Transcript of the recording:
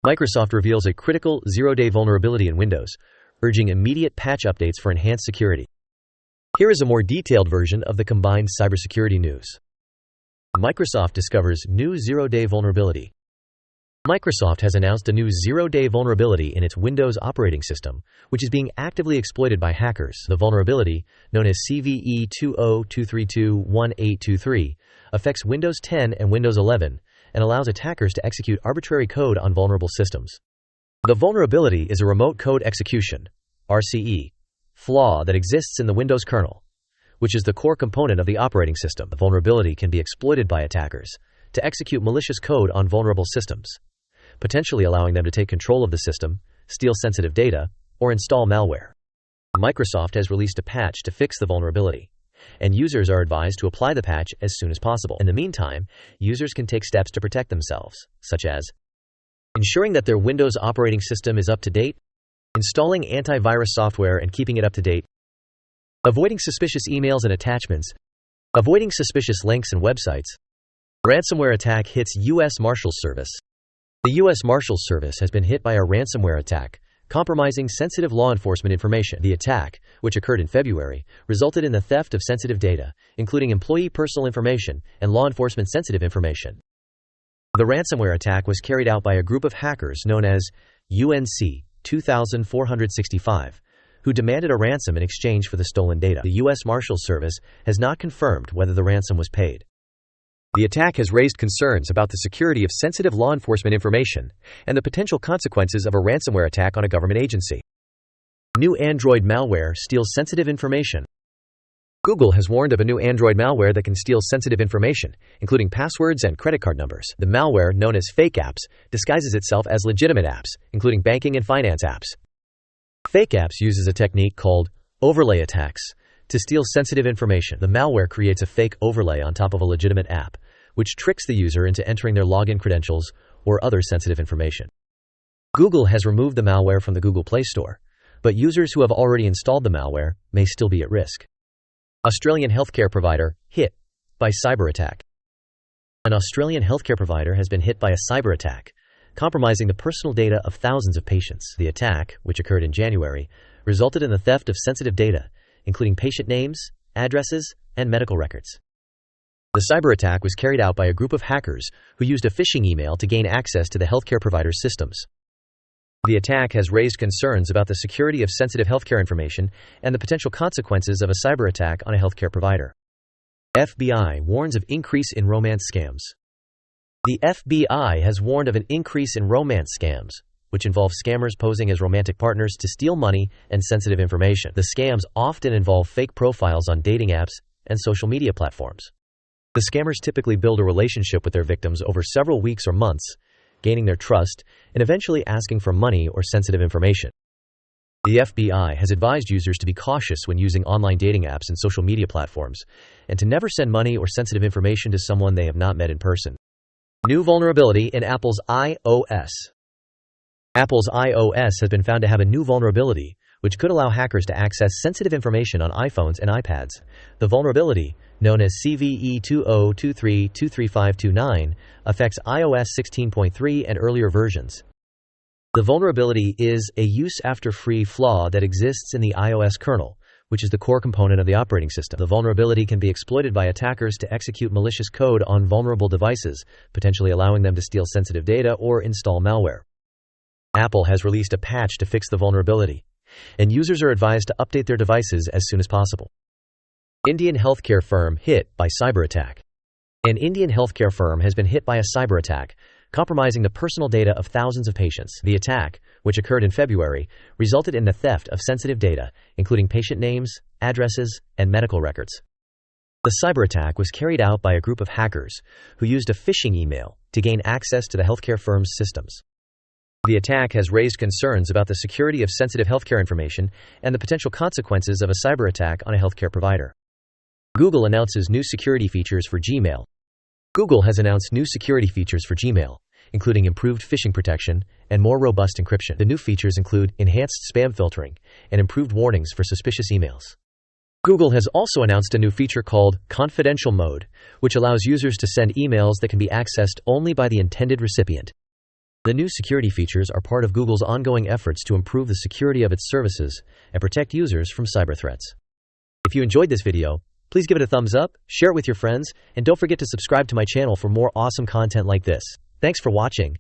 Microsoft reveals a critical zero-day vulnerability in Windows, urging immediate patch updates for enhanced security. Here is a more detailed version of the combined cybersecurity news. Microsoft discovers new zero-day vulnerability. Microsoft has announced a new zero-day vulnerability in its Windows operating system, which is being actively exploited by hackers. The vulnerability, known as CVE 2023211823, affects Windows 10 and Windows 11 and allows attackers to execute arbitrary code on vulnerable systems. The vulnerability is a remote code execution (RCE) flaw that exists in the Windows kernel, which is the core component of the operating system. The vulnerability can be exploited by attackers to execute malicious code on vulnerable systems, potentially allowing them to take control of the system, steal sensitive data, or install malware. Microsoft has released a patch to fix the vulnerability, and users are advised to apply the patch as soon as possible. In the meantime, users can take steps to protect themselves, such as ensuring that their Windows operating system is up to date, installing antivirus software and keeping it up to date, avoiding suspicious emails and attachments, avoiding suspicious links and websites. Ransomware attack hits U.S. Marshals Service. The U.S. Marshals Service has been hit by a ransomware attack, compromising sensitive law enforcement information. The attack, which occurred in February, resulted in the theft of sensitive data, including employee personal information and law enforcement sensitive information. The ransomware attack was carried out by a group of hackers known as UNC 2465, who demanded a ransom in exchange for the stolen data. The U.S. Marshals Service has not confirmed whether the ransom was paid. The attack has raised concerns about the security of sensitive law enforcement information and the potential consequences of a ransomware attack on a government agency. New Android malware steals sensitive information. Google has warned of a new Android malware that can steal sensitive information, including passwords and credit card numbers. The malware, known as fake apps, disguises itself as legitimate apps, including banking and finance apps. Fake apps uses a technique called overlay attacks to steal sensitive information. The malware creates a fake overlay on top of a legitimate app, which tricks the user into entering their login credentials or other sensitive information. Google has removed the malware from the Google Play Store, but users who have already installed the malware may still be at risk. Australian healthcare provider hit by cyber attack. An Australian healthcare provider has been hit by a cyber attack, compromising the personal data of thousands of patients. The attack, which occurred in January, resulted in the theft of sensitive data, including patient names, addresses, and medical records. The cyber attack was carried out by a group of hackers who used a phishing email to gain access to the healthcare provider's systems. The attack has raised concerns about the security of sensitive healthcare information and the potential consequences of a cyber attack on a healthcare provider. FBI warns of increase in romance scams. The FBI has warned of an increase in romance scams, which involve scammers posing as romantic partners to steal money and sensitive information. The scams often involve fake profiles on dating apps and social media platforms. The scammers typically build a relationship with their victims over several weeks or months, gaining their trust and eventually asking for money or sensitive information. The FBI has advised users to be cautious when using online dating apps and social media platforms, and to never send money or sensitive information to someone they have not met in person. New vulnerability in Apple's iOS. Apple's iOS has been found to have a new vulnerability, which could allow hackers to access sensitive information on iPhones and iPads. The vulnerability, known as CVE 2023235529, affects iOS 16.3 and earlier versions. The vulnerability is a use-after-free flaw that exists in the iOS kernel, which is the core component of the operating system. The vulnerability can be exploited by attackers to execute malicious code on vulnerable devices, potentially allowing them to steal sensitive data or install malware. Apple has released a patch to fix the vulnerability, and users are advised to update their devices as soon as possible. Indian healthcare firm hit by cyber attack. An Indian healthcare firm has been hit by a cyber attack, compromising the personal data of thousands of patients. The attack, which occurred in February, resulted in the theft of sensitive data, including patient names, addresses, and medical records. The cyber attack was carried out by a group of hackers who used a phishing email to gain access to the healthcare firm's systems. The attack has raised concerns about the security of sensitive healthcare information and the potential consequences of a cyber attack on a healthcare provider. Google announces new security features for Gmail. Google has announced new security features for Gmail, including improved phishing protection and more robust encryption. The new features include enhanced spam filtering and improved warnings for suspicious emails. Google has also announced a new feature called Confidential Mode, which allows users to send emails that can be accessed only by the intended recipient. The new security features are part of Google's ongoing efforts to improve the security of its services and protect users from cyber threats. If you enjoyed this video, please give it a thumbs up, share it with your friends, and don't forget to subscribe to my channel for more awesome content like this. Thanks for watching.